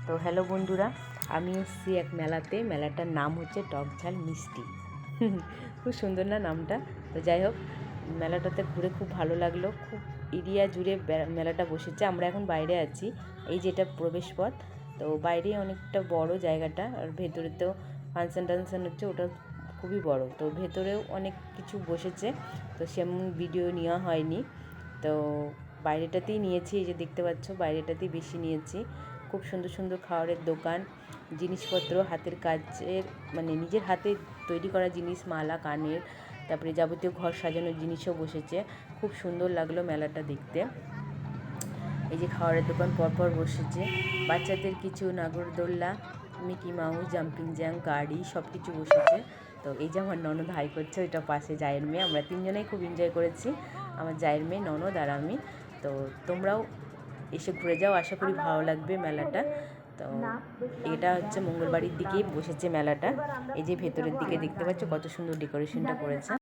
তো হ্যালো বন্ধুরা, আমি এসেছি এক মেলাতে। মেলাটার নাম হচ্ছে টকঝাল মিষ্টি। খুব সুন্দর না নামটা? তো যাই হোক, মেলাটাতে ঘুরে খুব ভালো লাগলো। খুব এরিয়া জুড়ে মেলাটা বসেছে। আমরা এখন বাইরে আছি, এই যেটা প্রবেশপথ। তো বাইরে অনেকটা বড় জায়গাটা, আর ভেতরে তো ফাংশন টাংশন হচ্ছে, ওটা খুবই বড়। তো ভেতরেও অনেক কিছু বসেছে, তো সেমন ভিডিও নেওয়া হয়নি। তো বাইরেটাতেই নিয়েছি, এই যে দেখতে পাচ্ছ, বাইরেটাতেই বেশি নিয়েছি। খুব সুন্দর সুন্দর খাবারের দোকান, জিনিসপত্র, হাতের কাজের, মানে নিজের হাতে তৈরি করা জিনিস, মালা, কানের, তারপরে যাবতীয় ঘর সাজানোর জিনিসও বসেছে। খুব সুন্দর লাগলো মেলাটা দেখতে। এই যে খাবারের দোকান পরপর বসেছে, বাচ্চাদের কিছু নাগরদোল্লা, মিকি মাউস, জাম্পিং জ্যাং, গাড়ি, সব কিছু বসেছে। তো এই যে আমার ননদ হাই করছে, ওইটা পাশে জায়ের মেয়ে। আমরা তিনজনেই খুব এনজয় করেছি, আমার জায়ের মেয়ে, ননদ আর আমি। তো তোমরাও এসে ঘুরে যাও, আশা করি ভালো লাগবে মেলাটা। তো এটা হচ্ছে মঙ্গলবাড়ির দিকেই বসেছে মেলাটা। এই যে ভেতরের দিকে দেখতে পাচ্ছ কত সুন্দর ডেকোরেশনটা করেছে।